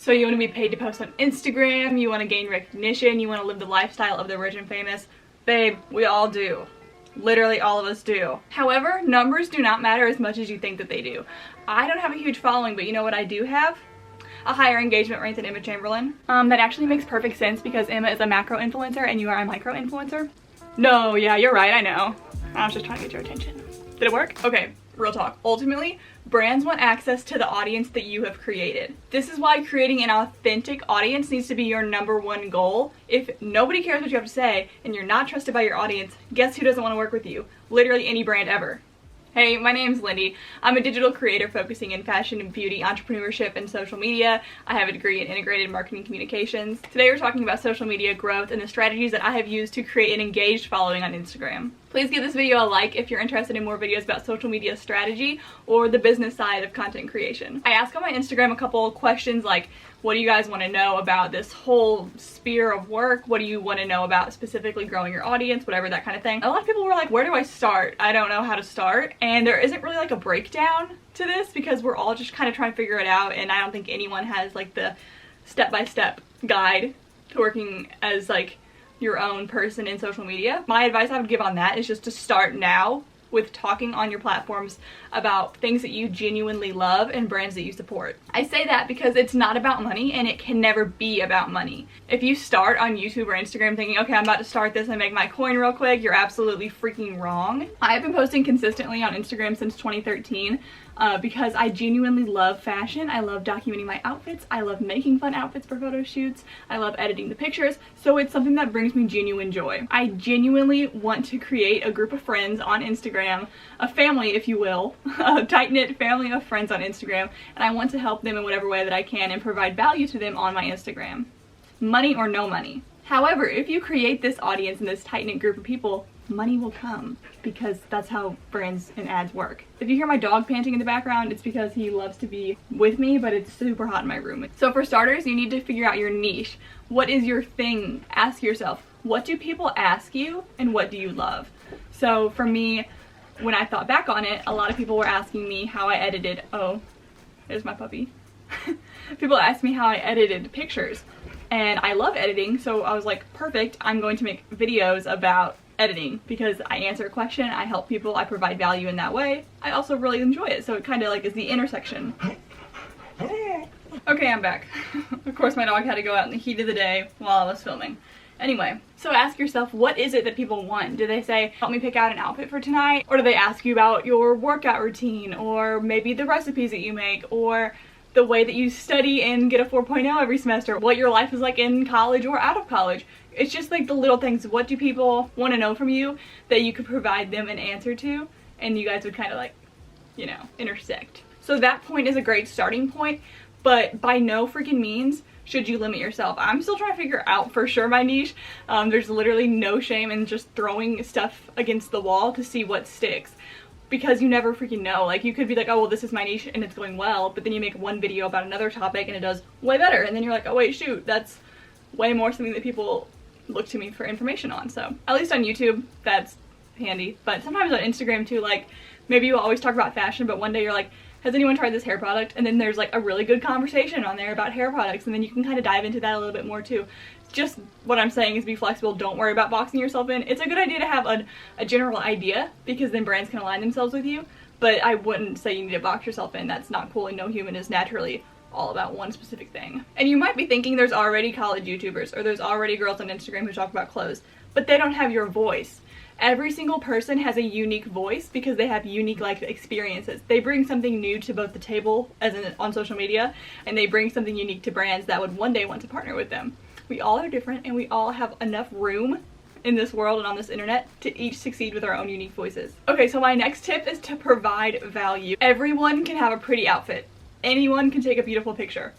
So you want to be paid to post on Instagram, you want to gain recognition, you want to live the lifestyle of the rich and famous. Babe, we all do. Literally all of us do. However, numbers do not matter as much as you think that they do. I don't have a huge following, but you know what I do have? A higher engagement rate than Emma Chamberlain. That actually makes perfect sense because Emma is a macro influencer and you are a micro influencer. No, yeah, you're right, I know. I was just trying to get your attention. Did it work? Okay, real talk. Ultimately, brands want access to the audience that you have created. This is why creating an authentic audience needs to be your #1 goal. If nobody cares what you have to say and you're not trusted by your audience, guess who doesn't want to work with you? Literally any brand ever. Hey, my name's Lindy. I'm a digital creator focusing in fashion and beauty, entrepreneurship, and social media. I have a degree in integrated marketing communications. Today we're talking about social media growth and the strategies that I have used to create an engaged following on Instagram. Please give this video a like if you're interested in more videos about social media strategy or the business side of content creation. I ask on my Instagram a couple questions like, what do you guys want to know about this whole sphere of work? What do you want to know about specifically growing your audience? Whatever, that kind of thing. A lot of people were like, where do I start? I don't know how to start. And there isn't really like a breakdown to this because we're all just kind of trying to figure it out, and I don't think anyone has like the step-by-step guide to working as like your own person in social media. My advice I would give on that is just to start now with talking on your platforms about things that you genuinely love and brands that you support. I say that because it's not about money and it can never be about money. If you start on YouTube or Instagram thinking, okay, I'm about to start this and make my coin real quick, you're absolutely freaking wrong. I've been posting consistently on Instagram since 2013 because I genuinely love fashion. I love documenting my outfits. I love making fun outfits for photo shoots. I love editing the pictures. So it's something that brings me genuine joy. I genuinely want to create a group of friends on Instagram, a family if you will, a tight-knit family of friends on Instagram, and I want to help them in whatever way that I can and provide value to them on my Instagram. Money or no money. However, if you create this audience and this tight-knit group of people, money will come because that's how brands and ads work. If you hear my dog panting in the background, it's because he loves to be with me, but it's super hot in my room. So for starters, you need to figure out your niche. What is your thing? Ask yourself, what do people ask you and what do you love? So for me, when I thought back on it, a lot of people were asking me how I edited. Oh, there's my puppy. People asked me how I edited pictures, and I love editing, so I was like, perfect, I'm going to make videos about editing because I answer a question, I help people, I provide value in that way. I also really enjoy it, so it kind of like is the intersection. Okay, I'm back. Of course, my dog had to go out in the heat of the day while I was filming. Anyway, so ask yourself, what is it that people want? Do they say, help me pick out an outfit for tonight? Or do they ask you about your workout routine, or maybe the recipes that you make, or the way that you study and get a 4.0 every semester, what your life is like in college or out of college? It's just like the little things. What do people want to know from you that you could provide them an answer to, and you guys would kind of like, you know, intersect. So that point is a great starting point, but by no freaking means should you limit yourself. I'm still trying to figure out for sure my niche. There's literally no shame in just throwing stuff against the wall to see what sticks, because you never freaking know. Like, you could be like, oh well, this is my niche and it's going well, but then you make one video about another topic and it does way better, and then you're like, oh wait, shoot, that's way more something that people look to me for information on. So at least on YouTube that's handy, but sometimes on Instagram too, like maybe you always talk about fashion, but one day you're like, has anyone tried this hair product? And then there's like a really good conversation on there about hair products, and then you can kind of dive into that a little bit more too. Just what I'm saying is be flexible. Don't worry about boxing yourself in. It's a good idea to have a general idea because then brands can align themselves with you, but I wouldn't say you need to box yourself in. That's not cool, and no human is naturally all about one specific thing. And you might be thinking there's already college YouTubers or there's already girls on Instagram who talk about clothes, but they don't have your voice. Every single person has a unique voice because they have unique life experiences. They bring something new to both the table as in on social media, and they bring something unique to brands that would one day want to partner with them. We all are different, and we all have enough room in this world and on this internet to each succeed with our own unique voices. Okay, so my next tip is to provide value. Everyone can have a pretty outfit. Anyone can take a beautiful picture.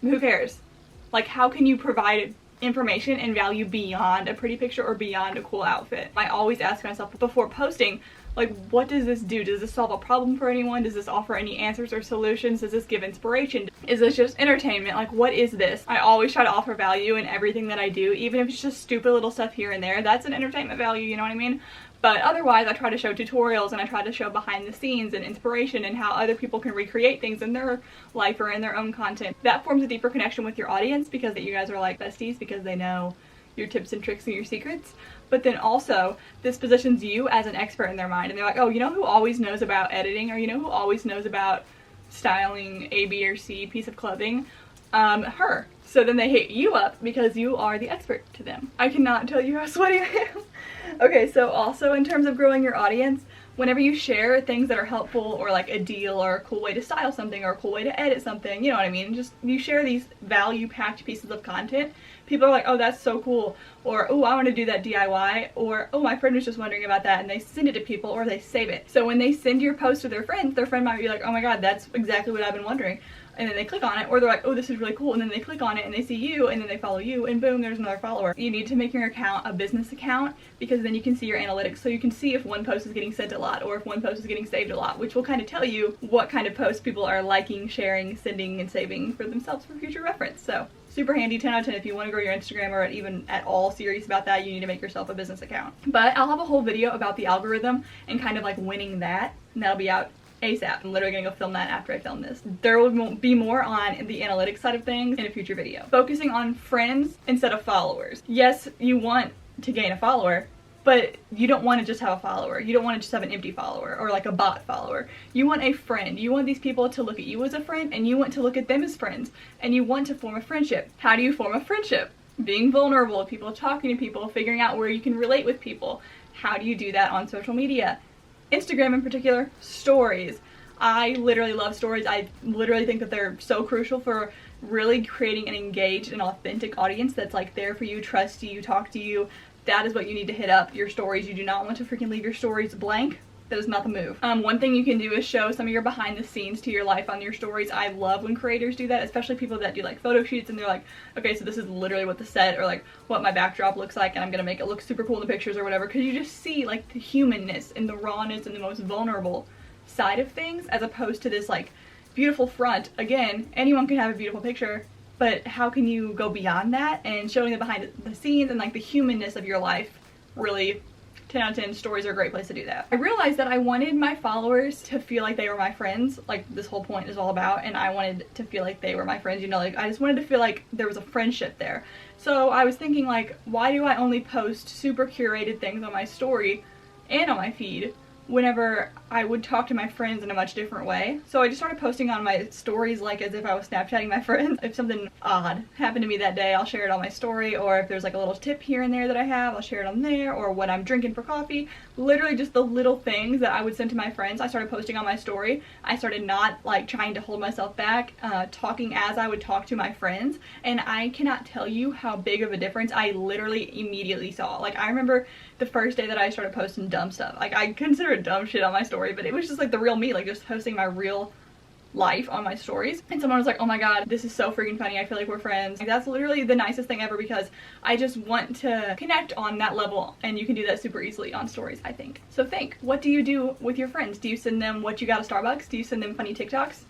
Who cares? Like, how can you provide information and value beyond a pretty picture or beyond a cool outfit? I always ask myself before posting, like, what does this do? Does this solve a problem for anyone? Does this offer any answers or solutions? Does this give inspiration? Is this just entertainment? Like, what is this? I always try to offer value in everything that I do, even if it's just stupid little stuff here and there. That's an entertainment value, you know what I mean? But otherwise, I try to show tutorials and I try to show behind the scenes and inspiration and how other people can recreate things in their life or in their own content. That forms a deeper connection with your audience because you guys are like besties because they know your tips and tricks and your secrets. But then also, this positions you as an expert in their mind. And they're like, oh, you know who always knows about editing? Or you know who always knows about styling A, B, or C piece of clothing? Her. So then they hit you up because you are the expert to them. I cannot tell you how sweaty I am. Okay, so also in terms of growing your audience, whenever you share things that are helpful or like a deal or a cool way to style something or a cool way to edit something, you know what I mean? Just you share these value-packed pieces of content, people are like, oh, that's so cool, or oh, I want to do that DIY, or oh, my friend was just wondering about that, and they send it to people or they save it. So when they send your post to their friend might be like, oh my god, that's exactly what I've been wondering. And then they click on it, or they're like, oh, this is really cool, and then they click on it and they see you and then they follow you and boom, there's another follower. You need to make your account a business account because then you can see your analytics, so you can see if one post is getting sent a lot or if one post is getting saved a lot, which will kind of tell you what kind of posts people are liking, sharing, sending, and saving for themselves for future reference. So super handy, 10 out of 10 if you want to grow your Instagram or even at all serious about that. You need to make yourself a business account. But I'll have a whole video about the algorithm and kind of like winning that, and that'll be out ASAP. I'm literally gonna go film that after I film this. There will be more on the analytics side of things in a future video. Focusing on friends instead of followers. Yes, you want to gain a follower, but you don't want to just have a follower. You don't want to just have an empty follower or like a bot follower. You want a friend. You want these people to look at you as a friend and you want to look at them as friends and you want to form a friendship. How do you form a friendship? Being vulnerable with people, talking to people, figuring out where you can relate with people. How do you do that on social media? Instagram in particular, stories. I literally love stories. I literally think that they're so crucial for really creating an engaged and authentic audience that's like there for you, trust you, talk to you. That is what you need to hit up, your stories. You do not want to freaking leave your stories blank. That is not the move. One thing you can do is show some of your behind the scenes to your life on your stories. I love when creators do that, especially people that do like photo shoots and they're like, okay, so this is literally what the set or like what my backdrop looks like and I'm gonna make it look super cool in the pictures or whatever, because you just see like the humanness and the rawness and the most vulnerable side of things as opposed to this like beautiful front. Again, anyone can have a beautiful picture, but how can you go beyond that and showing the behind the scenes and like the humanness of your life? Really, 10 out of 10, stories are a great place to do that. I realized that I wanted my followers to feel like they were my friends, like this whole point is all about, and I wanted to feel like they were my friends, you know, like I just wanted to feel like there was a friendship there. So I was thinking like, why do I only post super curated things on my story and on my feed whenever I would talk to my friends in a much different way? So I just started posting on my stories like as if I was Snapchatting my friends. If something odd happened to me that day, I'll share it on my story, or if there's like a little tip here and there that I have, I'll share it on there, or what I'm drinking for coffee. Literally just the little things that I would send to my friends, I started posting on my story. I started not like trying to hold myself back, talking as I would talk to my friends, and I cannot tell you how big of a difference I literally immediately saw. Like I remember the first day that I started posting dumb stuff. Like I consider it dumb shit on my story, but it was just like the real me, like just posting my real life on my stories. And someone was like, oh my god, this is so freaking funny, I feel like we're friends. Like, that's literally the nicest thing ever because I just want to connect on that level, and you can do that super easily on stories, I think. So think, what do you do with your friends? Do you send them what you got at Starbucks? Do you send them funny TikToks?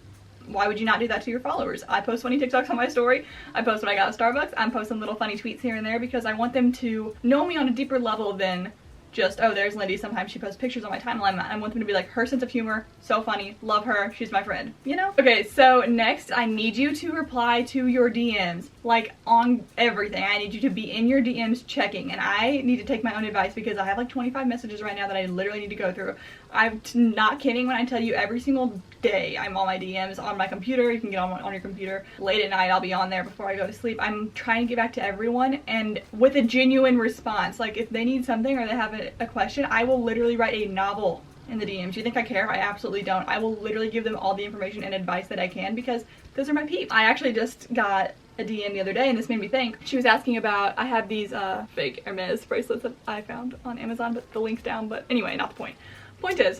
Why would you not do that to your followers? I post funny TikToks on my story. I post what I got at Starbucks. I'm posting little funny tweets here and there because I want them to know me on a deeper level than just, oh, there's Lindy, sometimes she posts pictures on my timeline. I want them to be like, her sense of humor, so funny, love her, she's my friend, you know? Okay, so next, I need you to reply to your DMs, like on everything. I need you to be in your DMs checking, and I need to take my own advice because I have like 25 messages right now that I literally need to go through. I'm not kidding when I tell you every single day I'm on my DMs on my computer. You can get on your computer. Late at night, I'll be on there before I go to sleep. I'm trying to get back to everyone and with a genuine response. Like if they need something or they have a question, I will literally write a novel in the DMs. Do you think I care? I absolutely don't. I will literally give them all the information and advice that I can because those are my peeps. I actually just got a DM the other day and this made me think. She was asking about, I have these fake Hermes bracelets that I found on Amazon, but the link's down, but anyway, not the point. Point is,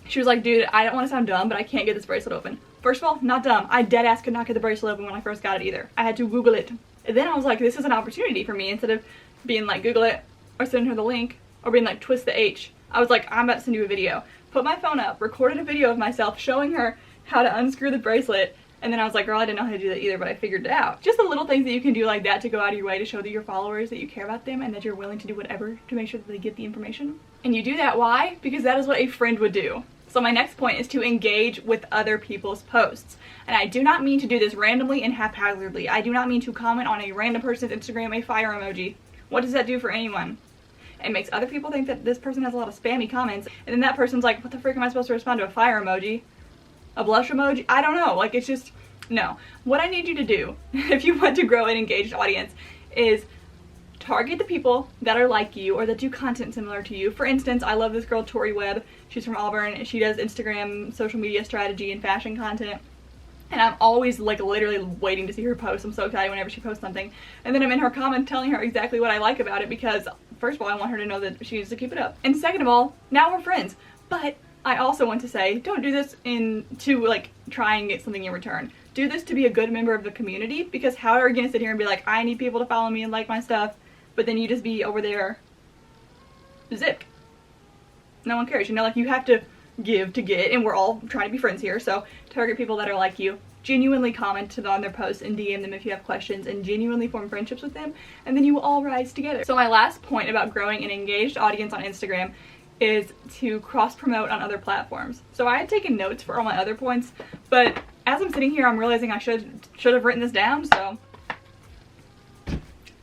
she was like, dude, I don't want to sound dumb, but I can't get this bracelet open. First of all, not dumb. I dead ass could not get the bracelet open when I first got it either. I had to Google it. And then I was like, this is an opportunity for me. Instead of being like, Google it, or sending her the link, or being like, twist the H. I was like, I'm about to send you a video. Put my phone up, recorded a video of myself showing her how to unscrew the bracelet, And then I was like, girl, I didn't know how to do that either, but I figured it out. Just the little things that you can do like that to go out of your way to show that your followers that you care about them and that you're willing to do whatever to make sure that they get the information. And you do that, why? Because that is what a friend would do. So my next point is to engage with other people's posts. And I do not mean to do this randomly and haphazardly. I do not mean to comment on a random person's Instagram a fire emoji. What does that do for anyone? It makes other people think that this person has a lot of spammy comments, and then that person's like, what the frick am I supposed to respond to a fire emoji? A blush emoji? I don't know. Like, it's just, no. What I need you to do, if you want to grow an engaged audience, is target the people that are like you or that do content similar to you. For instance, I love this girl, Tori Webb. She's from Auburn. She does Instagram, social media strategy, and fashion content. And I'm always like literally waiting to see her post. I'm so excited whenever she posts something. And then I'm in her comments telling her exactly what I like about it because first of all, I want her to know that she needs to keep it up. And second of all, now we're friends. But I also want to say, don't do this to like try and get something in return. Do this to be a good member of the community, because how are you going to sit here and be like, I need people to follow me and like my stuff, but then you just be over there zipped. No one cares. You know, like you have to give to get, and we're all trying to be friends here. So target people that are like you. Genuinely comment on their posts and DM them if you have questions, and genuinely form friendships with them, and then you will all rise together. So my last point about growing an engaged audience on Instagram is to cross-promote on other platforms. So I had taken notes for all my other points, but as I'm sitting here, I'm realizing I should have written this down, so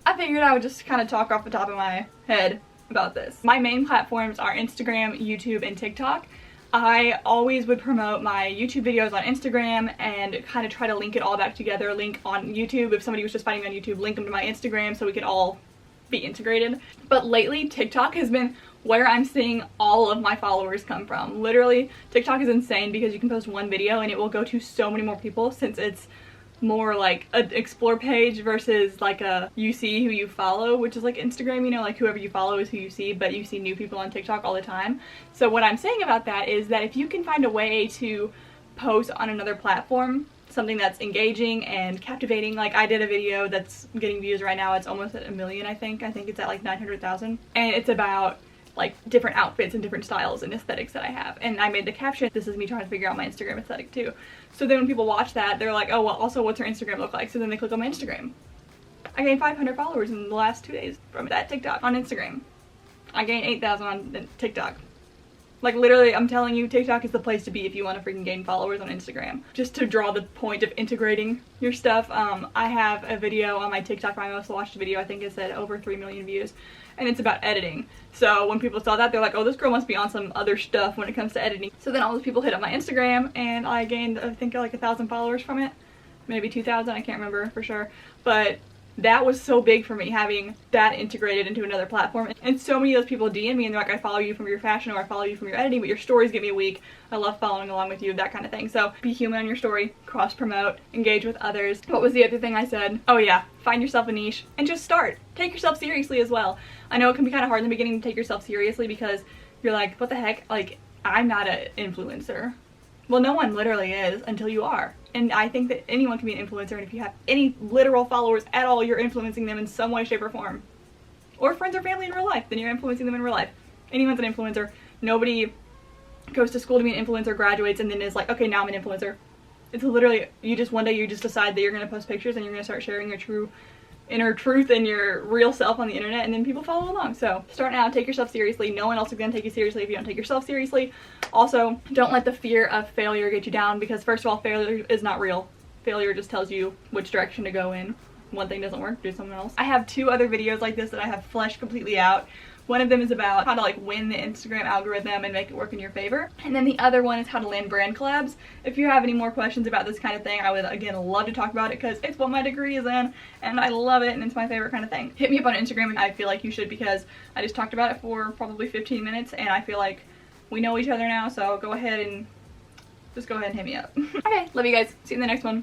I figured I would just kind of talk off the top of my head about this. My main platforms are Instagram, YouTube, and TikTok. I always would promote my YouTube videos on Instagram and kind of try to link it all back together. Link on YouTube, if somebody was just finding me on YouTube, link them to my Instagram so we could all be integrated. But lately, TikTok has been where I'm seeing all of my followers come from. Literally, TikTok is insane because you can post one video and it will go to so many more people, since it's more like an explore page versus like a you see who you follow, which is like Instagram, you know, like whoever you follow is who you see, but you see new people on TikTok all the time. So what I'm saying about that is that if you can find a way to post on another platform, something that's engaging and captivating, like I did a video that's getting views right now, it's almost at 1 million, I think it's at like 900,000, and it's about like different outfits and different styles and aesthetics that I have, and I made the caption, this is me trying to figure out my Instagram aesthetic too. So then when people watch that, they're like, oh well, also what's her Instagram look like? So then they click on my Instagram. I gained 500 followers in the last 2 days from that TikTok on Instagram. I gained 8,000 on TikTok. Like literally, I'm telling you, TikTok is the place to be if you want to freaking gain followers on Instagram. Just to draw the point of integrating your stuff, I have a video on my TikTok, my most watched video, I think it's at over 3 million views, and it's about editing. So when people saw that, they're like, oh, this girl must be on some other stuff when it comes to editing. So then all those people hit up my Instagram, and I gained, I think, like 1,000 followers from it. Maybe 2,000, I can't remember for sure. But that was so big for me, having that integrated into another platform. And so many of those people DM me and they're like, I follow you from your fashion, or I follow you from your editing, but your stories get me weak. I love following along with you, that kind of thing. So be human on your story, cross promote, engage with others. What was the other thing I said? Oh yeah, find yourself a niche and just start. Take yourself seriously as well. I know it can be kind of hard in the beginning to take yourself seriously because you're like, what the heck? Like, I'm not an influencer. Well, no one literally is until you are. And I think that anyone can be an influencer, and if you have any literal followers at all, you're influencing them in some way, shape, or form. Or friends or family in real life, then you're influencing them in real life. Anyone's an influencer. Nobody goes to school to be an influencer, graduates, and then is like, okay, now I'm an influencer. It's literally, one day you just decide that you're going to post pictures and you're going to start sharing your inner truth and your real self on the internet, and then people follow along. So start now, take yourself seriously. No one else is going to take you seriously if you don't take yourself seriously. Also, don't let the fear of failure get you down, because first of all, failure is not real. Failure just tells you which direction to go in. One thing doesn't work, do something else. I have 2 other videos like this that I have fleshed completely out. One of them is about how to like win the Instagram algorithm and make it work in your favor. And then the other one is how to land brand collabs. If you have any more questions about this kind of thing, I would again love to talk about it because it's what my degree is in and I love it and it's my favorite kind of thing. Hit me up on Instagram, and I feel like you should, because I just talked about it for probably 15 minutes and I feel like we know each other now, so go ahead and hit me up. Okay, love you guys. See you in the next one.